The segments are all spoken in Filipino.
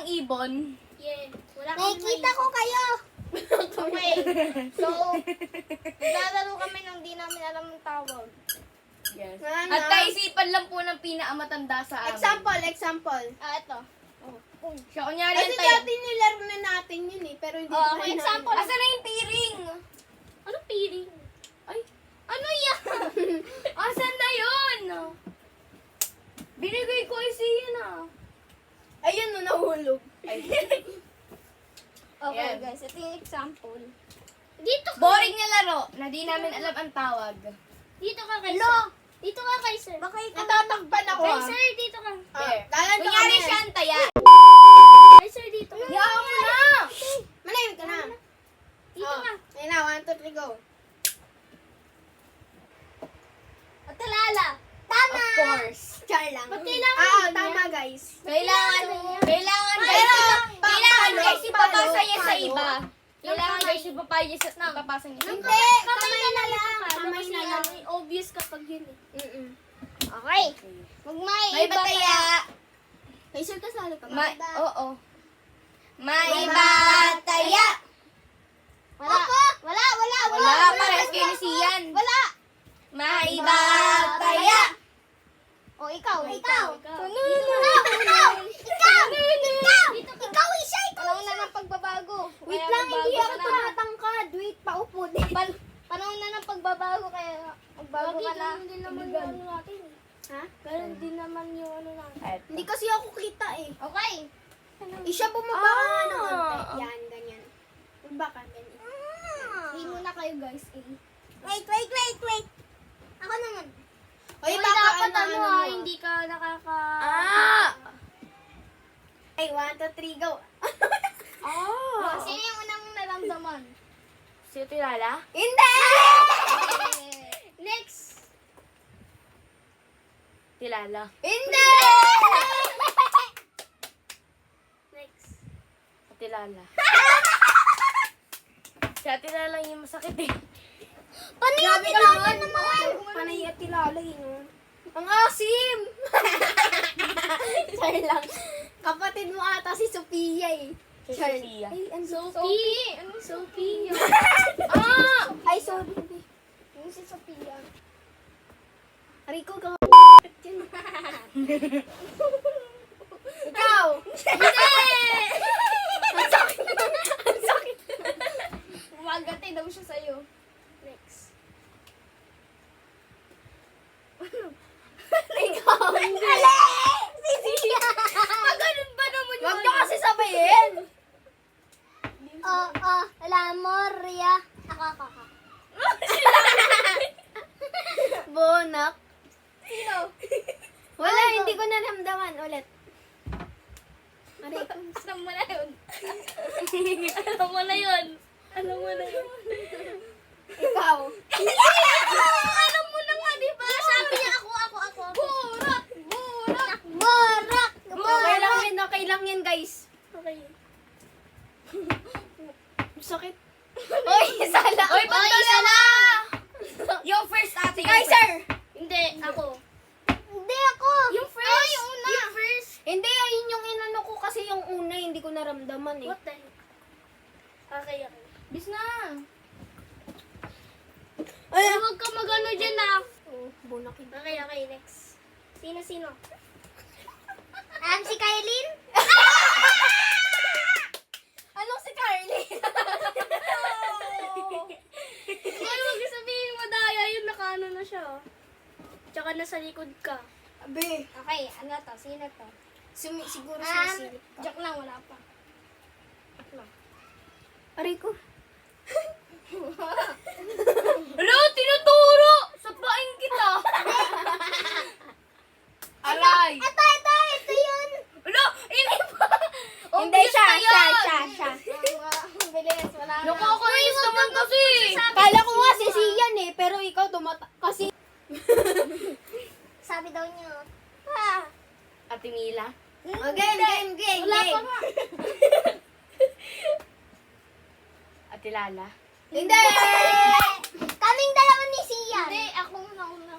ibon. Yeah. Wala kami Nakikita ko kayo. Okay. So, naglalaro kami nang di namin alam ang tawag. Yes. Ano? At kaisipan lang po ng pinakamatanda sa amin. Example. Ito. Siya, kunyari Kasi yan tayo. dati nilaro na natin yun eh, pero hindi Oh, naman example. Asa na yung piring? Ano piring? Ay, Ano yan? asan na yun? Binigay ko ay siya na. Ayun no, nahulog. Okay Ayan. guys, ito yung example. Dito ka. Boring na laro na di namin alam ang tawag. Dito ka kay sir. Dito ka kay sir. Baka natatakban ako Kay ah. sir, dito ka. Dalan ka Kunyari kami. siya ang taya. Kay sir, dito ka. Yaw mo na! Manahimik ka na. Dito ka. Ayun na, 1, 2, 3, go. At talala. Of course. Char lang. Ba't kailangan Oo, ganyan? tama guys. Kailangan guys ipapasa niya sa iba. Kailangan guys ipapasa niya sa iba. Hindi, Kamay na lang. Kamay na lang. Obvious kapag yun eh. Mm-mm. Okay. Magmay. May bataya. Kay sir kasali ka ba? Oo. May bataya. Wala. Wala, parehas kayo ni Sian. Wala. May bataya. O, ikaw. Ikaw. Ikaw isa. Panahon na ng pagbabago. Wait Kaya lang, hindi magbago ako ka na. tumatangkad. Wait, paupo din. Panahon na ng pagbabago kaya magbago ka na. din naman yung ano natin. Ha? Ganun din naman yung ano natin. Hindi kasi ako kita eh. Okay. Siya bumaba ka nga ng konti. Yan, ganyan. Bumaba ka, ganyan. Hingo na kayo guys. Wait. Ako naman. Oy, Uy, baka dapat ano, ano ano, hindi ka nakaka... Ay, 1, 2, 3, go. Sino yung unang naramdaman? Si Tilala? Hindi! Next. Tilala. Hindi! Next. Tilala. Si Tilala yung masakit eh. Grabe ka naman. Panay at tilalay, no? Ang asim! Char lang. Kapatid mo ata si Sophia eh. Si Char. Sophia. Ay, ano? Sophie. Ano Sophie? Ay, sorry. Yung si Sophia. Rico, ka Ikaw! Ang sakit. Ang sakit. Umagati daw siya sa'yo. Next. Ikaw! Ali! Sisiya! Ganun ba naman Huwag nyo kasi sabayin! Alam mo, Ria. Ako. Bonak. Sino? Wala, hindi ko naramdaman. Ulit. Aray ko. Alam mo na yun. Alam mo na yun. Ikaw. Alam mo na nga, di ba? Sabi niya ako. Borak. Okay lang yan, guys. Okay. Sakit. Uy, isa lang. Uy, pagdala na! Yung first ate. Kaiser! Hindi, ako. Hindi ako. Yung first. Yung una. Yung first. Hindi, ayun yung inano ko kasi yung una, hindi ko naramdaman eh. What the heck? Okay. Bis na. Ay, huwag ka magano dyan ah. Oh, bonakin. Okay, next. Sino? Si Kailin? Anong si Carly? Ay, huwag sabihin mo daya yun, nakaano na siya. Tsaka nasa likod ka. Abe. Okay, ano to? Sino to? Siguro sumisilip ka. Joke lang, wala pa. Aray ko. Hello, tinuturo! Sapain kita! Aray! Ito yun! Hello, ini pa! Hindi, siya. Bilis, wala na. Nakakainis naman kasi! Kala ko nga si Sian eh, pero ikaw kasi... Sabi daw niyo. Ate Mila? Oh, game. Wala pa nga. Ate Lala? Hindi! Kaming dalawa ni Sian. Hindi, ako una.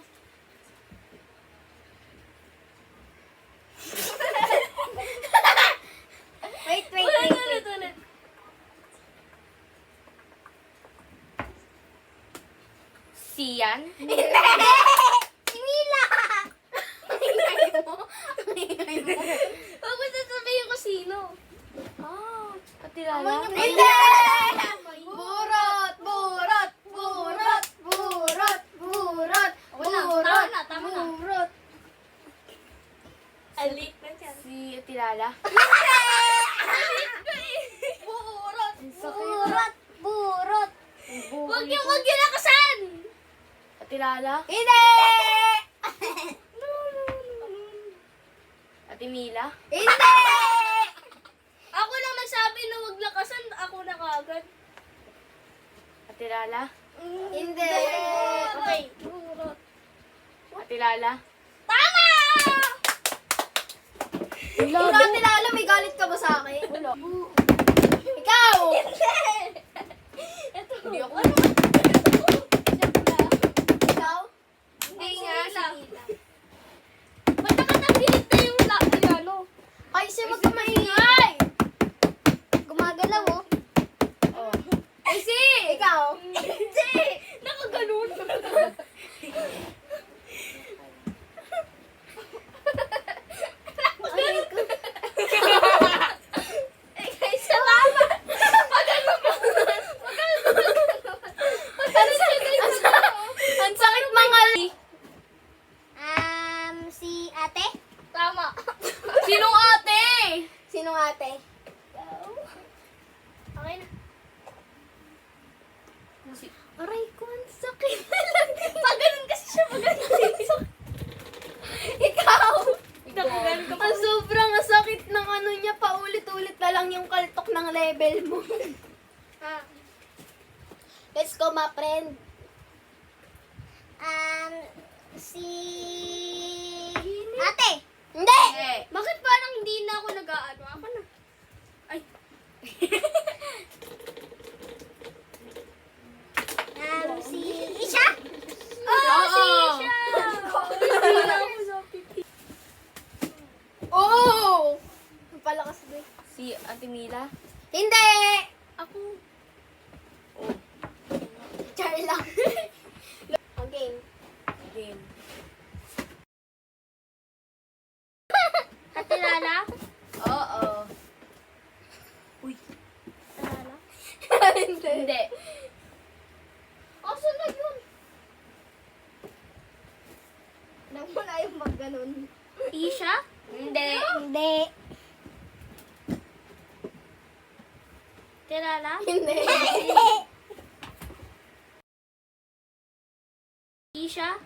Sian? Hindi! Si Mila! Huwag mo sasabihin ko sino. Ate Lala? Hindi! Burot! Burot! Burot! Burot! Burot! Burot! Tama na. Burot! Alik na siya. Si Ate Lala? Burot! sakit. Burot! Burot! Huwag yung lakasan! Ate Lala? Hindi! Ate Mila? Hindi! Ako lang nagsabi na huwag lakasan. Ako na kagad. Ate Lala? Hindi! Okay. Ate Lala? Tama! Ikaw, Ate Lala, may galit ka ba sa akin? Wala. Ikaw! Hindi ako. Ikaw? Hindi nga lang. Ba't nakatanggilit na yung ano? Ay, siya magkamaingay! Gumagalaw, oh. Oh. Ay, si! Ikaw? Hindi! Nakaganon. Guys, salamat! Ang sakit mangal! Si ate? Tama. Sinong ate? Sinong ate? Okay na. Aray ko, ang sakit. Pag ganun kasi siya, pag ganun. Ikaw! Nakaganon ka pa. Ang sobrang sakit ng ano niya, paulit-ulit na lang yung kaltok ng level mo. Ah. Let's go, my friend. Si... Ate! Hindi! Eh. Bakit parang hindi na ako nag-aano? Ako na. Ay. Si Isha? Oh, si Oo. Isha! Hindi na ako sa pipi. Oh! Ang palakas ba? Si Ate Mila? Hindi! Ako. Char lang. Okay. Game. Ate Lala? Oo. Lala? Hindi. Asan na yun? Nang wala yung mag-ganon. Isha? Hindi. Hindi. Ate Lala? Hindi. Isha?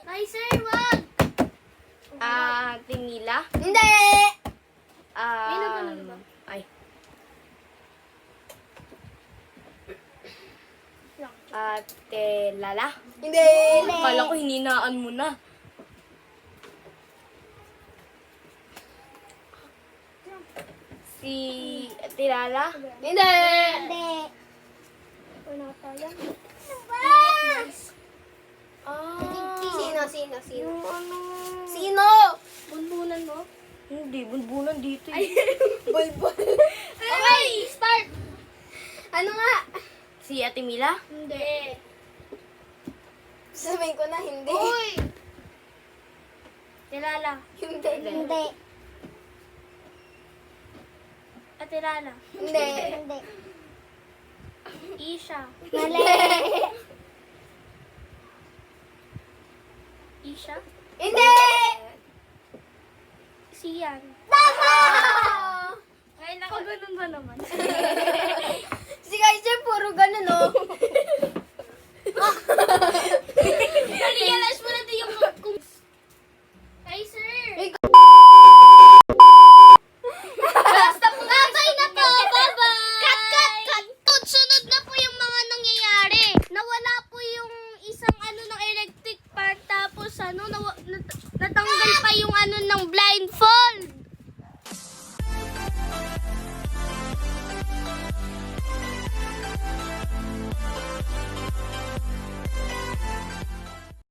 Ay, sir, wag! Ate Mila? Hindi! Ano ba, ano ba? Ay. Ate Lala? Hindi! Akala ko hininaan mo na. Si Ate Lala? Hindi! Hindi! Wala tayo. Sino? Yung ano... Sino? Bunbunan mo? Hindi, bunbunan dito eh. Bulbul. Okay, start! Ano nga? Si Ate Mila? Hindi. Sabihin ko na hindi. Uy! Ate Lala. Hindi. Hindi. Ate Lala. Hindi. Hindi. Isha. Mali. Isha? Hindi! Sian. Tama! Ay, nakaganon ba naman? Si Kaiser puro ganun, oh. Realize mo na din yung